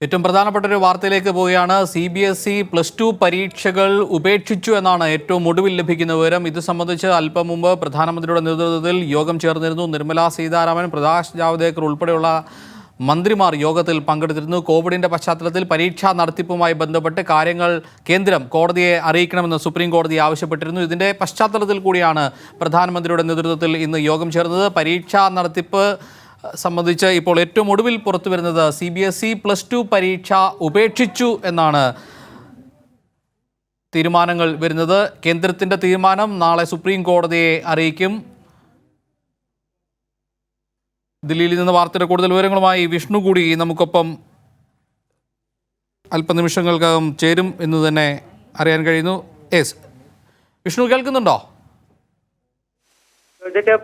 ഏറ്റവും പ്രധാനപ്പെട്ട ഒരു വാർത്തയിലേക്ക് പോവുകയാണ്. CBSE +2 പരീക്ഷകൾ ഉപേക്ഷിച്ചു എന്നാണ് ഏറ്റവും ഒടുവിൽ ലഭിക്കുന്ന വിവരം. ഇത് സംബന്ധിച്ച് അല്പം മുമ്പ് പ്രധാനമന്ത്രിയുടെ നേതൃത്വത്തിൽ യോഗം ചേർന്നിരുന്നു. നിർമ്മലാ സീതാരാമൻ, പ്രകാശ് ജാവ്ദേക്കർ ഉൾപ്പെടെയുള്ള മന്ത്രിമാർ യോഗത്തിൽ പങ്കെടുത്തിരുന്നു. കോവിഡിന്റെ പശ്ചാത്തലത്തിൽ പരീക്ഷാ നടത്തിപ്പുമായി ബന്ധപ്പെട്ട് കാര്യങ്ങൾ കേന്ദ്രം കോടതിയെ അറിയിക്കണമെന്ന് സുപ്രീം കോടതി ആവശ്യപ്പെട്ടിരുന്നു. ഇതിന്റെ പശ്ചാത്തലത്തിൽ കൂടിയാണ് പ്രധാനമന്ത്രിയുടെ നേതൃത്വത്തിൽ ഇന്ന് യോഗം ചേർന്നത്. പരീക്ഷാ നടത്തിപ്പ് സംബന്ധിച്ച് ഇപ്പോൾ ഏറ്റവും ഒടുവിൽ പുറത്തു വരുന്നത് CBSE +2 പരീക്ഷ ഉപേക്ഷിച്ചു എന്നാണ് തീരുമാനങ്ങൾ വരുന്നത്. കേന്ദ്രത്തിന്റെ തീരുമാനം നാളെ സുപ്രീം കോടതിയെ അറിയിക്കും. ദില്ലിയിൽ നിന്ന് വാർത്തയുടെ കൂടുതൽ വിവരങ്ങളുമായി വിഷ്ണു കൂടി നമുക്കൊപ്പം അല്പനിമിഷങ്ങൾക്കകം ചേരും എന്ന് തന്നെ അറിയാൻ കഴിയുന്നു. വിഷ്ണു കേൾക്കുന്നുണ്ടോ?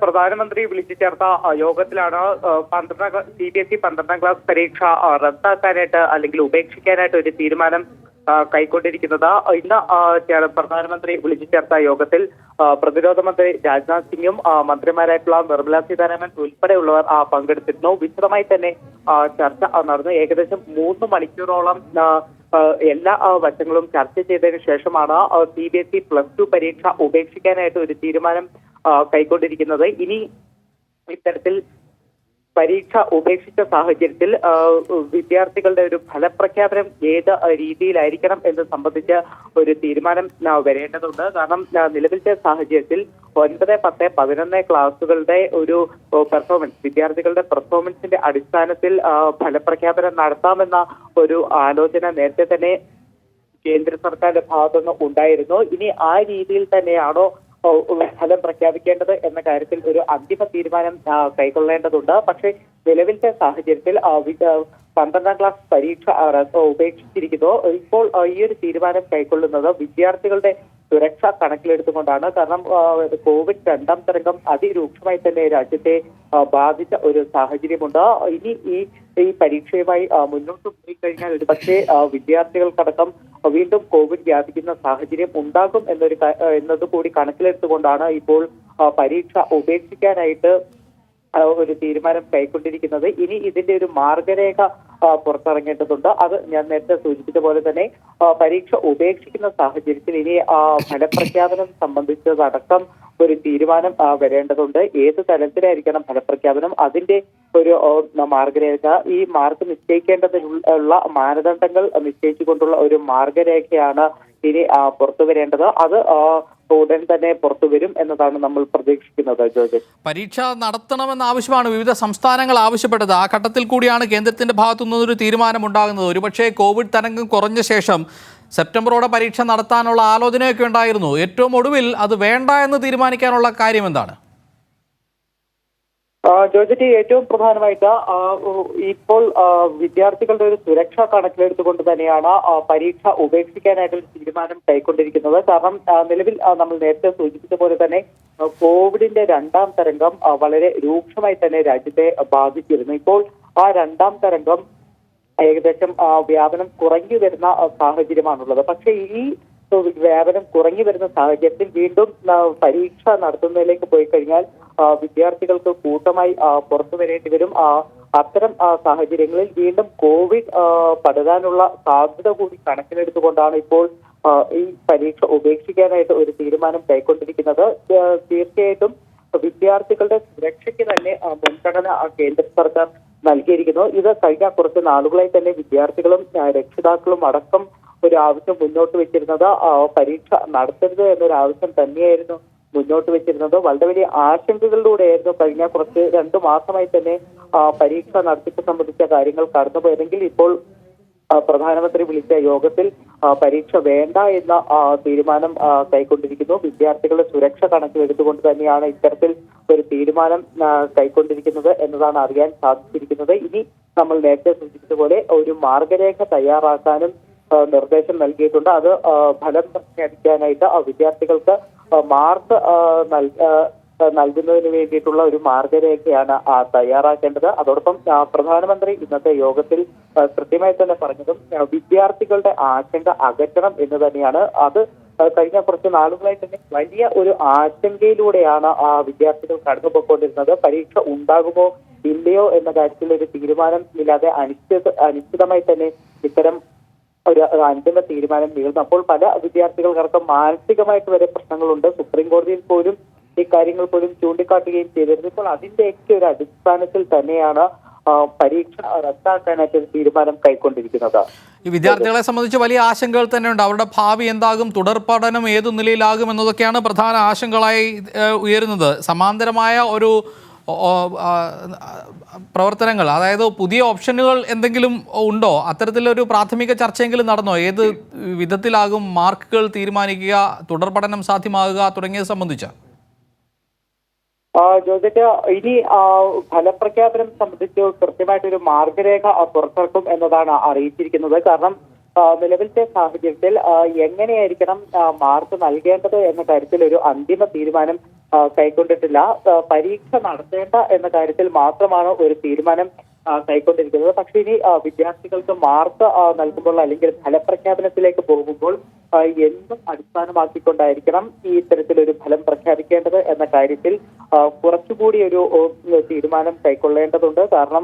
പ്രധാനമന്ത്രി വിളിച്ചു ചേർത്ത യോഗത്തിലാണ് CBSE 12ാം ക്ലാസ് പരീക്ഷ റദ്ദാക്കാനായിട്ട് അല്ലെങ്കിൽ ഉപേക്ഷിക്കാനായിട്ട് ഒരു തീരുമാനം കൈക്കൊണ്ടിരിക്കുന്നത്. ഇന്ന് പ്രധാനമന്ത്രി വിളിച്ചു ചേർത്ത യോഗത്തിൽ പ്രതിരോധ മന്ത്രി രാജ്നാഥ് സിംഗും മന്ത്രിമാരായിട്ടുള്ള നിർമ്മലാ സീതാരാമൻ ഉൾപ്പെടെയുള്ളവർ പങ്കെടുത്തിരുന്നു. വിശദമായി തന്നെ ചർച്ച നടന്നു. ഏകദേശം 3 മണിക്കൂറോളം എല്ലാ വശങ്ങളും ചർച്ച ചെയ്തതിനു ശേഷമാണ് CBSE +2 പരീക്ഷ ഉപേക്ഷിക്കാനായിട്ട് ഒരു തീരുമാനം കൈക്കൊണ്ടിരിക്കുന്നത്. ഇനി ഇത്തരത്തിൽ പരീക്ഷ ഉപേക്ഷിച്ച സാഹചര്യത്തിൽ വിദ്യാർത്ഥികളുടെ ഒരു ഫലപ്രഖ്യാപനം ഏത് രീതിയിലായിരിക്കണം എന്ന് സംബന്ധിച്ച് ഒരു തീരുമാനം വരേണ്ടതുണ്ട്. കാരണം നിലവിലത്തെ സാഹചര്യത്തിൽ 9, 10, 11 ക്ലാസ്സുകളുടെ ഒരു പെർഫോമൻസ്, വിദ്യാർത്ഥികളുടെ പെർഫോമൻസിന്റെ അടിസ്ഥാനത്തിൽ ഫലപ്രഖ്യാപനം നടത്താമെന്ന ഒരു ആലോചന നേരത്തെ തന്നെ കേന്ദ്ര സർക്കാരിന്റെ ഭാഗത്തുനിന്ന് ഉണ്ടായിരുന്നു. ഇനി ആ രീതിയിൽ തന്നെയാണോ ഫലം പ്രഖ്യാപിക്കേണ്ടത് എന്ന കാര്യത്തിൽ ഒരു അന്തിമ തീരുമാനം കൈക്കൊള്ളേണ്ടതുണ്ട്. പക്ഷേ നിലവിലത്തെ സാഹചര്യത്തിൽ 12ാം ക്ലാസ് പരീക്ഷ ഉപേക്ഷിച്ചിരിക്കുന്നു. ഇപ്പോൾ ഈ ഒരു തീരുമാനം കൈക്കൊള്ളുന്നത് വിദ്യാർത്ഥികളുടെ സുരക്ഷ കണക്കിലെടുത്തുകൊണ്ടാണ്. കാരണം കോവിഡ് 2ാം തരംഗം അതിരൂക്ഷമായി തന്നെ രാജ്യത്തെ ബാധിച്ച ഒരു സാഹചര്യമുണ്ട്. ഇനി ഈ പരീക്ഷയുമായി മുന്നോട്ട് പോയി കഴിഞ്ഞാൽ ഒരു പക്ഷേ വിദ്യാർത്ഥികൾക്കടക്കം വീണ്ടും കോവിഡ് വ്യാപിക്കുന്ന സാഹചര്യം ഉണ്ടാകും എന്നത് കൂടി കണക്കിലെടുത്തുകൊണ്ടാണ് ഇപ്പോൾ പരീക്ഷ ഉപേക്ഷിക്കാനായിട്ട് ഒരു തീരുമാനം കൈക്കൊണ്ടിരിക്കുന്നത്. ഇനി ഇതിന്റെ ഒരു മാർഗരേഖ പുറത്തിറങ്ങേണ്ടതുണ്ട്. അത് ഞാൻ നേരത്തെ സൂചിപ്പിച്ച പോലെ തന്നെ പരീക്ഷ ഉപേക്ഷിക്കുന്ന സാഹചര്യത്തിൽ ഇനി ഫലപ്രഖ്യാപനം സംബന്ധിച്ചതടക്കം ഒരു തീരുമാനം വരേണ്ടതുണ്ട്. ഏത് തലത്തിലായിരിക്കണം ഫലപ്രഖ്യാപനം, അതിന്റെ ഒരു മാർഗരേഖ, ഈ മാർക്ക് നിശ്ചയിക്കേണ്ടതിനുള്ള മാനദണ്ഡങ്ങൾ നിശ്ചയിച്ചുകൊണ്ടുള്ള ഒരു മാർഗരേഖയാണ് ഇനി പുറത്തു വരേണ്ടത്. അത് ഉടൻ തന്നെ പുറത്തു വരും എന്നതാണ് നമ്മൾ പ്രതീക്ഷിക്കുന്നത്. ജോർജ്, പരീക്ഷ നടത്തണമെന്ന ആവശ്യമാണ് വിവിധ സംസ്ഥാനങ്ങൾ ആവശ്യപ്പെട്ടത്. ആ ഘട്ടത്തിൽ കൂടിയാണ് കേന്ദ്രത്തിന്റെ ഭാഗത്തുനിന്നൊരു തീരുമാനം ഉണ്ടാകുന്നത്. ഒരുപക്ഷെ കോവിഡ് തരംഗം കുറഞ്ഞ ശേഷം സെപ്റ്റംബറോടെ പരീക്ഷ നടത്താനുള്ള ആലോചനയൊക്കെ ഉണ്ടായിരുന്നു. ഏറ്റവും ഒടുവിൽ അത് വേണ്ട എന്ന് തീരുമാനിക്കാനുള്ള കാര്യം എന്താണ്? ജോർജറ്റി, ഏറ്റവും പ്രധാനമായിട്ട് ഇപ്പോൾ വിദ്യാർത്ഥികളുടെ ഒരു സുരക്ഷ കണക്കിലെടുത്തുകൊണ്ട് തന്നെയാണ് പരീക്ഷ ഉപേക്ഷിക്കാനായിട്ടൊരു തീരുമാനം കൈക്കൊണ്ടിരിക്കുന്നത്. കാരണം നിലവിൽ നമ്മൾ നേരത്തെ സൂചിപ്പിച്ച പോലെ തന്നെ കോവിഡിന്റെ 2ാം തരംഗം വളരെ രൂക്ഷമായി തന്നെ രാജ്യത്തെ ബാധിച്ചിരുന്നു. ഇപ്പോൾ ആ 2ാം തരംഗം ഏകദേശം വ്യാപനം കുറഞ്ഞു വരുന്ന സാഹചര്യമാണുള്ളത്. പക്ഷേ ഈ വ്യാപനം കുറഞ്ഞു വരുന്ന സാഹചര്യത്തിൽ വീണ്ടും പരീക്ഷ നടത്തുന്നതിലേക്ക് പോയി കഴിഞ്ഞാൽ വിദ്യാർത്ഥികൾക്ക് കൂട്ടമായി പുറത്തു വരേണ്ടി വരും. അത്തരം സാഹചര്യങ്ങളിൽ വീണ്ടും കോവിഡ് പടരാനുള്ള സാധ്യത കൂടി കണക്കിലെടുത്തുകൊണ്ടാണ് ഇപ്പോൾ ഈ പരീക്ഷ ഉപേക്ഷിക്കാനായിട്ട് ഒരു തീരുമാനം കൈക്കൊണ്ടിരിക്കുന്നത്. തീർച്ചയായിട്ടും വിദ്യാർത്ഥികളുടെ സുരക്ഷയ്ക്ക് തന്നെ മുൻഗണന കേന്ദ്ര സർക്കാർ നൽകിയിരിക്കുന്നു. ഇത് കഴിഞ്ഞ കുറച്ച് നാളുകളായി തന്നെ വിദ്യാർത്ഥികളും രക്ഷിതാക്കളും അടക്കം ഒരു ആവശ്യം മുന്നോട്ട് വെച്ചിരുന്നത് പരീക്ഷ നടത്തരുത് എന്നൊരു ആവശ്യം തന്നെയായിരുന്നു മുന്നോട്ട് വെച്ചിരുന്നത്. വളരെ വലിയ ആശങ്കകളിലൂടെയായിരുന്നു കഴിഞ്ഞ 2 മാസമായി തന്നെ പരീക്ഷ നടത്തിപ്പ് സംബന്ധിച്ച കാര്യങ്ങൾ കടന്നുപോയതെങ്കിൽ ഇപ്പോൾ പ്രധാനമന്ത്രി വിളിച്ച യോഗത്തിൽ പരീക്ഷ വേണ്ട എന്ന തീരുമാനം കൈക്കൊണ്ടിരിക്കുന്നു. വിദ്യാർത്ഥികളുടെ സുരക്ഷ കണക്കിലെടുത്തുകൊണ്ട് തന്നെയാണ് ഇത്തരത്തിൽ ഒരു തീരുമാനം കൈക്കൊണ്ടിരിക്കുന്നത് എന്നതാണ് അറിയാൻ സാധിച്ചിരിക്കുന്നത്. ഇനി നമ്മൾ നേരത്തെ സൂചിപ്പിച്ച പോലെ ഒരു മാർഗരേഖ തയ്യാറാക്കാനും നിർദ്ദേശം നൽകിയിട്ടുണ്ട്. അത് ഫലം പ്രഖ്യാപിക്കാനായിട്ട് വിദ്യാർത്ഥികൾക്ക് മാർക്ക് നൽകുന്നതിന് വേണ്ടിയിട്ടുള്ള ഒരു മാർഗരേഖയാണ് തയ്യാറാക്കേണ്ടത്. അതോടൊപ്പം പ്രധാനമന്ത്രി ഇന്നത്തെ യോഗത്തിൽ കൃത്യമായി തന്നെ പറഞ്ഞതും വിദ്യാർത്ഥികളുടെ ആശങ്ക അകറ്റണം എന്ന് തന്നെയാണ്. അത് കഴിഞ്ഞ കുറച്ച് നാളുകളായി തന്നെ വലിയ ഒരു ആശങ്കയിലൂടെയാണ് വിദ്യാർത്ഥികൾ കടന്നുപോയിക്കൊണ്ടിരുന്നത്. പരീക്ഷ ഉണ്ടാകുമോ ഇല്ലയോ എന്ന കാര്യത്തിൽ ഒരു തീരുമാനം ഇല്ലാതെ അനിശ്ചിതമായി തന്നെ ഇത്തരം ഒരു അന്തിമ തീരുമാനം നീളുന്നു. അപ്പോൾ പല വിദ്യാർത്ഥികൾക്കടക്കം മാനസികമായിട്ട് വരെ പ്രശ്നങ്ങളുണ്ട്. സുപ്രീം കോടതിയിൽ പോലും ഇക്കാര്യങ്ങൾ പോലും ചൂണ്ടിക്കാട്ടുകയും ചെയ്തിരുന്നു. ഇപ്പോൾ അതിന്റെയൊക്കെ ഒരു അടിസ്ഥാനത്തിൽ തന്നെയാണ് പരീക്ഷ റദ്ദാക്കാനായിട്ട് ഒരു തീരുമാനം കൈക്കൊണ്ടിരിക്കുന്നത്. ഈ വിദ്യാർത്ഥികളെ സംബന്ധിച്ച് വലിയ ആശങ്കകൾ തന്നെയുണ്ട്. അവരുടെ ഭാവി എന്താകും, തുടർ പഠനം ഏതു നിലയിലാകും എന്നതൊക്കെയാണ് പ്രധാന ആശങ്കകളായി ഉയരുന്നത്. സമാന്തരമായ ഒരു പ്രവർത്തനങ്ങൾ, അതായത് പുതിയ ഓപ്ഷനുകൾ എന്തെങ്കിലും ഉണ്ടോ? അത്തരത്തിലൊരു പ്രാഥമിക ചർച്ചയെങ്കിലും നടന്നോ? ഏത് വിധത്തിലാകും മാർക്കുകൾ തീരുമാനിക്കുക, തുടർ പഠനം സാധ്യമാകുക തുടങ്ങിയത് സംബന്ധിച്ച്? ജോജറ്റ്, ഇനി ഫലപ്രഖ്യാപനം സംബന്ധിച്ച് കൃത്യമായിട്ടൊരു മാർഗരേഖ പുറത്തിറക്കും എന്നതാണ് അറിയിച്ചിരിക്കുന്നത്. കാരണം നിലവിലത്തെ സാഹചര്യത്തിൽ എങ്ങനെയായിരിക്കണം മാർക്ക് നൽകേണ്ടത് എന്ന കാര്യത്തിൽ ഒരു അന്തിമ തീരുമാനം കൈക്കൊണ്ടിട്ടില്ല. പരീക്ഷ നടത്തേണ്ട എന്ന കാര്യത്തിൽ മാത്രമാണ് ഒരു തീരുമാനം കൈക്കൊണ്ടിരിക്കുന്നത്. പക്ഷേ ഇനി വിദ്യാർത്ഥികൾക്ക് മാർക്ക് നൽകുമ്പോൾ അല്ലെങ്കിൽ ഫലപ്രഖ്യാപനത്തിലേക്ക് പോകുമ്പോൾ എന്തും അടിസ്ഥാനമാക്കിക്കൊണ്ടായിരിക്കണം ഈ ഇത്തരത്തിലൊരു ഫലം പ്രഖ്യാപിക്കേണ്ടത് എന്ന കാര്യത്തിൽ കുറച്ചുകൂടി ഒരു തീരുമാനം കൈക്കൊള്ളേണ്ടതുണ്ട്. കാരണം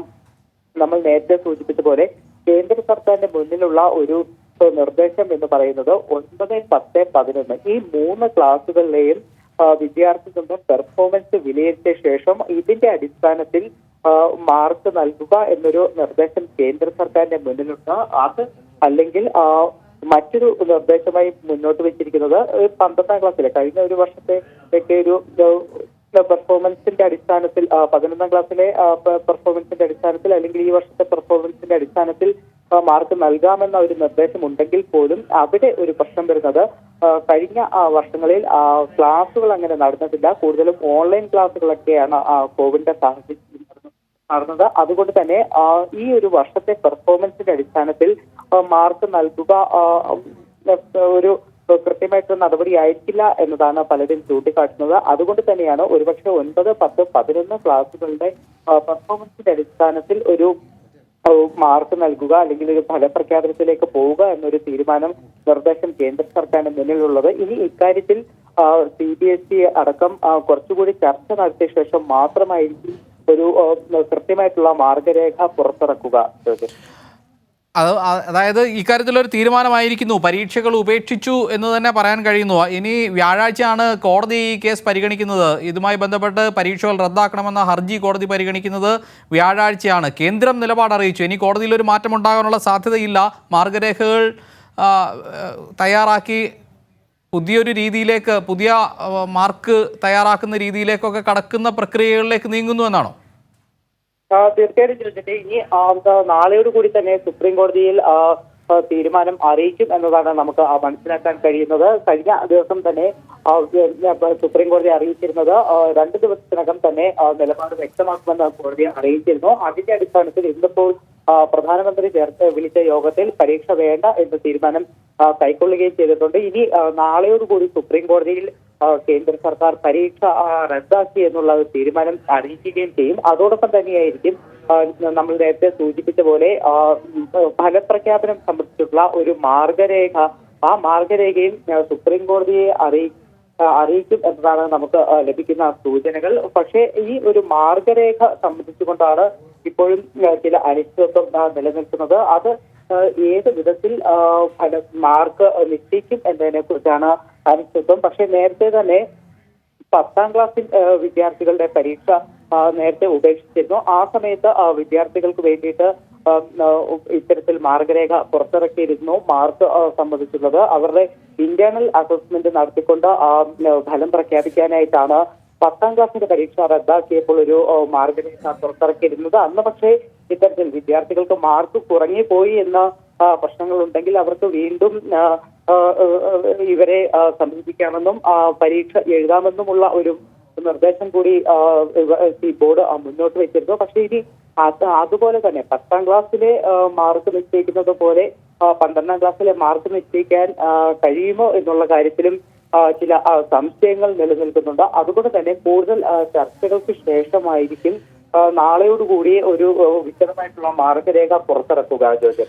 നമ്മൾ നേരത്തെ സൂചിപ്പിച്ച പോലെ കേന്ദ്ര സർക്കാരിന്റെ മുന്നിലുള്ള ഒരു നിർദ്ദേശം എന്ന് പറയുന്നത് 9, 10, 11 ഈ 3 ക്ലാസുകളിലെയും വിദ്യാർത്ഥികളുടെ പെർഫോമൻസ് വിലയിരുത്തിയ ശേഷം ഇതിന്റെ അടിസ്ഥാനത്തിൽ മാർക്ക് നൽകുക എന്നൊരു നിർദ്ദേശം കേന്ദ്ര സർക്കാരിന്റെ മുന്നിലുണ്ട്. അത് അല്ലെങ്കിൽ മറ്റൊരു നിർദ്ദേശമായി മുന്നോട്ട് വെച്ചിരിക്കുന്നത് 12ാം ക്ലാസ്സിലെ കഴിഞ്ഞ ഒരു വർഷത്തെ ഒക്കെ ഒരു പെർഫോമൻസിന്റെ അടിസ്ഥാനത്തിൽ 11ാം ക്ലാസ്സിലെ പെർഫോമൻസിന്റെ അടിസ്ഥാനത്തിൽ അല്ലെങ്കിൽ ഈ വർഷത്തെ പെർഫോമൻസിന്റെ അടിസ്ഥാനത്തിൽ മാർക്ക് നൽകാമെന്ന ഒരു നിർദ്ദേശം ഉണ്ടെങ്കിൽ പോലും അവിടെ ഒരു പ്രശ്നം വരുന്നത് കഴിഞ്ഞ വർഷങ്ങളിൽ ക്ലാസുകൾ അങ്ങനെ നടന്നിട്ടില്ല. കൂടുതലും ഓൺലൈൻ ക്ലാസുകളൊക്കെയാണ് കോവിഡിന്റെ സാഹചര്യത്തിൽ നടന്നത്. അതുകൊണ്ട് തന്നെ ഈ ഒരു വർഷത്തെ പെർഫോമൻസിന്റെ അടിസ്ഥാനത്തിൽ മാർക്ക് നൽകുക ഒരു കൃത്യമായിട്ടുള്ള നടപടി ആയിരിക്കില്ല എന്നതാണ് പലരും ചൂണ്ടിക്കാട്ടുന്നത്. അതുകൊണ്ട് തന്നെയാണ് ഒരുപക്ഷെ 9, 10, 11 ക്ലാസുകളുടെ പെർഫോമൻസിന്റെ അടിസ്ഥാനത്തിൽ ഒരു മാർക്ക് നൽകുക അല്ലെങ്കിൽ ഒരു ഫലപ്രഖ്യാപനത്തിലേക്ക് പോവുക എന്നൊരു നിർദ്ദേശം കേന്ദ്ര സർക്കാരിന് മുന്നിലുള്ളത്. ഇനി ഇക്കാര്യത്തിൽ CBSE അടക്കം കുറച്ചുകൂടി ചർച്ച നടത്തിയ ശേഷം മാത്രമായിരിക്കും ഒരു കൃത്യമായിട്ടുള്ള മാർഗരേഖ പുറത്തിറക്കുക. അതായത് ഇക്കാര്യത്തിലൊരു തീരുമാനമായിരിക്കുന്നു, പരീക്ഷകൾ ഉപേക്ഷിച്ചു എന്ന് തന്നെ പറയാൻ കഴിയുന്നു. ഇനി വ്യാഴാഴ്ചയാണ് കോടതി ഈ കേസ് പരിഗണിക്കുന്നത്. ഇതുമായി ബന്ധപ്പെട്ട് പരീക്ഷകൾ റദ്ദാക്കണമെന്ന ഹർജി കോടതി പരിഗണിക്കുന്നത് വ്യാഴാഴ്ചയാണ്. കേന്ദ്രം നിലപാട് അറിയിച്ചു. ഇനി കോടതിയിൽ ഒരു മാറ്റം ഉണ്ടാകാനുള്ള സാധ്യതയില്ല. മാർഗരേഖകൾ തയ്യാറാക്കി പുതിയൊരു രീതിയിലേക്ക്, പുതിയ മാർക്ക് തയ്യാറാക്കുന്ന രീതിയിലേക്കൊക്കെ കടക്കുന്ന പ്രക്രിയകളിലേക്ക് നീങ്ങുന്നു എന്നാണോ? തീർച്ചയായിട്ടും ചോദിച്ചിട്ട് ഇനി നാളെയോട് കൂടി തന്നെ സുപ്രീം കോടതിയിൽ തീരുമാനം അറിയിക്കും എന്നതാണ് നമുക്ക് മനസ്സിലാക്കാൻ കഴിയുന്നത്. കഴിഞ്ഞ ദിവസം തന്നെ സുപ്രീം കോടതി അറിയിച്ചിരുന്നത് 2 ദിവസത്തിനകം തന്നെ നിലപാട് വ്യക്തമാക്കുമെന്ന് കോടതി അറിയിച്ചിരുന്നു. അതിന്റെ അടിസ്ഥാനത്തിൽ ഇന്നിപ്പോൾ പ്രധാനമന്ത്രി വിളിച്ച യോഗത്തിൽ പരീക്ഷ വേണ്ട എന്ന തീരുമാനം കൈക്കൊള്ളുകയും ചെയ്തിട്ടുണ്ട്. ഇനി നാളെയോടുകൂടി സുപ്രീം കോടതിയിൽ കേന്ദ്ര സർക്കാർ പരീക്ഷ റദ്ദാക്കി എന്നുള്ള തീരുമാനം അറിയിക്കുകയും ചെയ്യും. അതോടൊപ്പം തന്നെയായിരിക്കും നമ്മൾ നേരത്തെ സൂചിപ്പിച്ച പോലെ ഫലപ്രഖ്യാപനം സംബന്ധിച്ചിട്ടുള്ള ഒരു മാർഗരേഖ, ആ മാർഗരേഖയും സുപ്രീം കോടതിയെ അറിയിക്കും എന്നതാണ് നമുക്ക് ലഭിക്കുന്ന സൂചനകൾ. പക്ഷേ ഈ ഒരു മാർഗരേഖ സംബന്ധിച്ചുകൊണ്ടാണ് ഇപ്പോഴും ചില അനിശ്ചിതത്വം നിലനിൽക്കുന്നത്. അത് ഏത് വിധത്തിൽ മാർക്ക് നിശ്ചയിക്കും എന്നതിനെ കുറിച്ചാണ് അനിശ്ചിതത്വം. പക്ഷെ നേരത്തെ തന്നെ 10ാം ക്ലാസ്സിൽ വിദ്യാർത്ഥികളുടെ പരീക്ഷ നേരത്തെ ഉപേക്ഷിച്ചിരുന്നു. ആ സമയത്ത് വിദ്യാർത്ഥികൾക്ക് വേണ്ടിയിട്ട് ഇത്തരത്തിൽ മാർഗരേഖ പുറത്തിറക്കിയിരുന്നു. മാർക്ക് സംബന്ധിച്ചുള്ളത് അവരുടെ ഇന്റേണൽ അസസ്മെന്റ് നടത്തിക്കൊണ്ട് ഫലം പ്രഖ്യാപിക്കാനായിട്ടാണ് 10ാം ക്ലാസ്സിന്റെ പരീക്ഷ റദ്ദാക്കിയപ്പോൾ ഒരു മാർഗരേഖ പുറത്തിറക്കിയിരുന്നത്. അന്ന് പക്ഷേ ഇത്തരത്തിൽ വിദ്യാർത്ഥികൾക്ക് മാർക്ക് കുറഞ്ഞുപോയി എന്ന പ്രശ്നങ്ങളുണ്ടെങ്കിൽ അവർക്ക് വീണ്ടും ഇവരെ സമീപിക്കാമെന്നും പരീക്ഷ എഴുതാമെന്നുമുള്ള ഒരു നിർദ്ദേശം കൂടി ബോർഡ് മുന്നോട്ട് വെച്ചിരുന്നു. പക്ഷേ ഇനി അതുപോലെ തന്നെ 10ാം ക്ലാസ്സിലെ മാർക്ക് നിശ്ചയിക്കുന്നത് പോലെ 12ാം ക്ലാസ്സിലെ മാർക്ക് നിശ്ചയിക്കാൻ കഴിയുമോ എന്നുള്ള കാര്യത്തിലും ചില സംശയങ്ങൾ നിലനിൽക്കുന്നുണ്ട്. അതുകൊണ്ട് തന്നെ കൂടുതൽ ചർച്ചകൾക്ക് ശേഷമായിരിക്കും നാളെയോടുകൂടി ഒരു വിശദമായിട്ടുള്ള മാർഗരേഖ പുറത്തിറക്കുക. ജോജൻ,